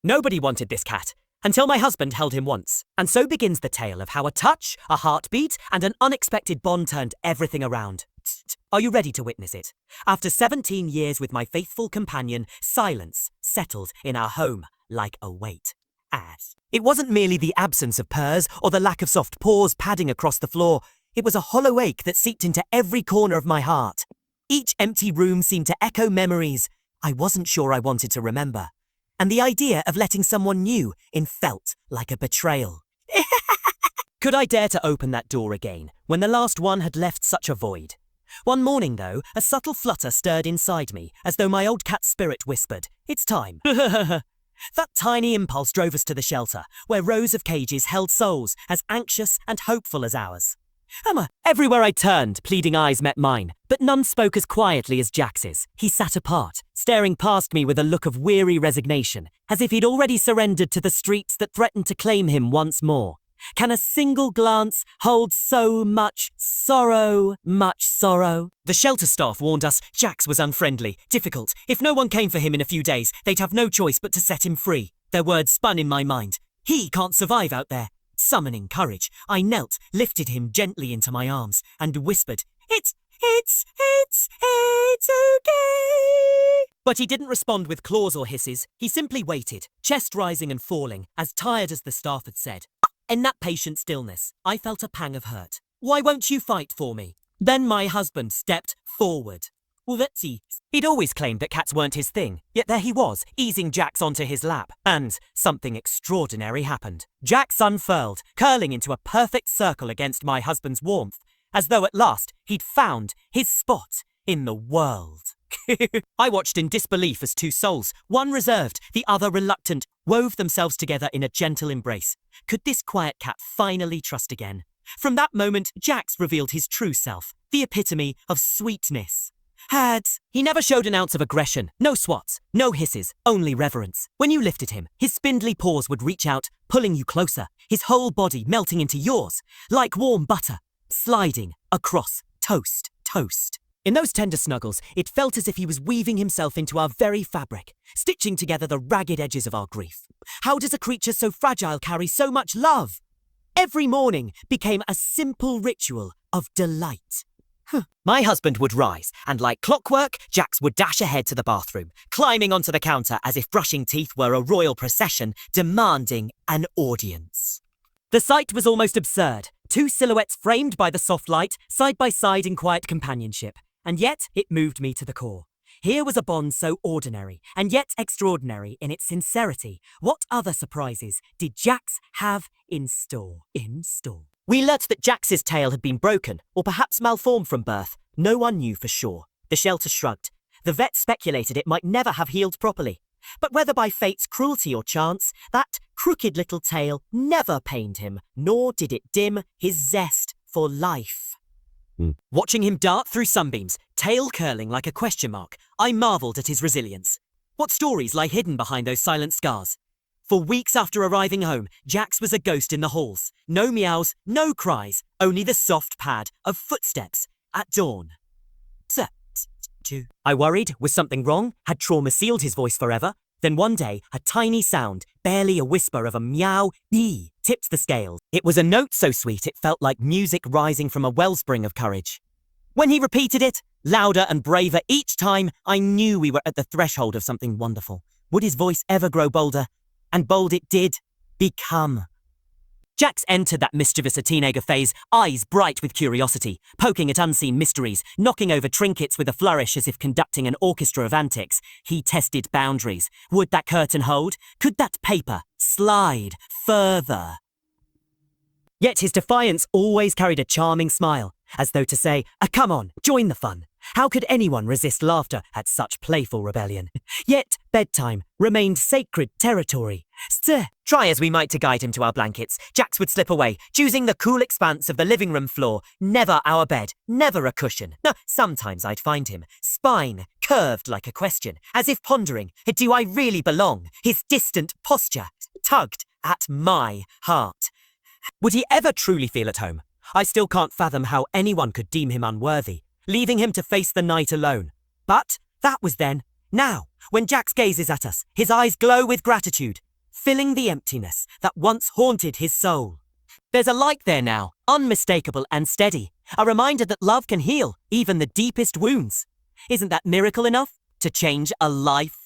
Nobody wanted this cat, until my husband held him once. And so begins the tale of how a touch, a heartbeat, and an unexpected bond turned everything around. Are you ready to witness it? After 17 years with my faithful companion, silence settled in our home like a weight. As it wasn't merely the absence of purrs or the lack of soft paws padding across the floor. It was a hollow ache that seeped into every corner of my heart. Each empty room seemed to echo memories I wasn't sure I wanted to remember. And the idea of letting someone new in felt like a betrayal. Could I dare to open that door again when the last one had left such a void? One morning, though, a subtle flutter stirred inside me, as though my old cat's spirit whispered, "It's time." That tiny impulse drove us to the shelter, where rows of cages held souls as anxious and hopeful as ours. Everywhere I turned, pleading eyes met mine, but none spoke as quietly as Jax's. He sat apart, staring past me with a look of weary resignation, as if he'd already surrendered to the streets that threatened to claim him once more. Can a single glance hold so much sorrow, much sorrow? The shelter staff warned us Jax was unfriendly, difficult. If no one came for him in a few days, they'd have no choice but to set him free. Their words spun in my mind. He can't survive out there. Summoning courage, I knelt, lifted him gently into my arms, and whispered, It's okay. But he didn't respond with claws or hisses. He simply waited, chest rising and falling, as tired as the staff had said. In that patient stillness, I felt a pang of hurt. Why won't you fight for me? Then my husband stepped forward. He'd always claimed that cats weren't his thing, yet there he was, easing Jax onto his lap. And something extraordinary happened. Jax unfurled, curling into a perfect circle against my husband's warmth, as though at last he'd found his spot in the world. I watched in disbelief as two souls, one reserved, the other reluctant, wove themselves together in a gentle embrace. Could this quiet cat finally trust again? From that moment, Jax revealed his true self, the epitome of sweetness. He never showed an ounce of aggression, no swats, no hisses, only reverence. When you lifted him, his spindly paws would reach out, pulling you closer, his whole body melting into yours, like warm butter, sliding across toast. In those tender snuggles, it felt as if he was weaving himself into our very fabric, stitching together the ragged edges of our grief. How does a creature so fragile carry so much love? Every morning became a simple ritual of delight. My husband would rise, and like clockwork, Jax would dash ahead to the bathroom, climbing onto the counter as if brushing teeth were a royal procession demanding an audience. The sight was almost absurd. Two silhouettes framed by the soft light, side by side in quiet companionship. And yet, it moved me to the core. Here was a bond so ordinary, and yet extraordinary in its sincerity. What other surprises did Jax have in store? We learnt that Jax's tail had been broken, or perhaps malformed from birth. No one knew for sure. The shelter shrugged. The vet speculated it might never have healed properly. But whether by fate's cruelty or chance, that crooked little tail never pained him, nor did it dim his zest for life. Watching him dart through sunbeams, tail curling like a question mark, I marvelled at his resilience. What stories lie hidden behind those silent scars? For weeks after arriving home, Jax was a ghost in the halls. No meows, no cries, only the soft pad of footsteps at dawn. I worried, was something wrong? Had trauma sealed his voice forever? Then one day, a tiny sound, barely a whisper of a meow, tipped the scales. It was a note so sweet it felt like music rising from a wellspring of courage. When he repeated it, louder and braver each time, I knew we were at the threshold of something wonderful. Would his voice ever grow bolder? And bold it did become. Jax entered that mischievous teenager phase, eyes bright with curiosity, poking at unseen mysteries, knocking over trinkets with a flourish as if conducting an orchestra of antics. He tested boundaries. Would that curtain hold? Could that paper slide further? Yet his defiance always carried a charming smile, as though to say, come on, join the fun. How could anyone resist laughter at such playful rebellion? Yet bedtime remained sacred territory. Try as we might to guide him to our blankets, Jax would slip away, choosing the cool expanse of the living room floor. Never our bed, never a cushion. No, sometimes I'd find him, spine curved like a question, as if pondering, do I really belong? His distant posture tugged at my heart. Would he ever truly feel at home? I still can't fathom how anyone could deem him unworthy, leaving him to face the night alone. But that was then. Now, when Jax gazes at us, his eyes glow with gratitude. filling the emptiness that once haunted his soul. There's a light there now, unmistakable and steady, a reminder that love can heal even the deepest wounds. Isn't that miracle enough to change a life?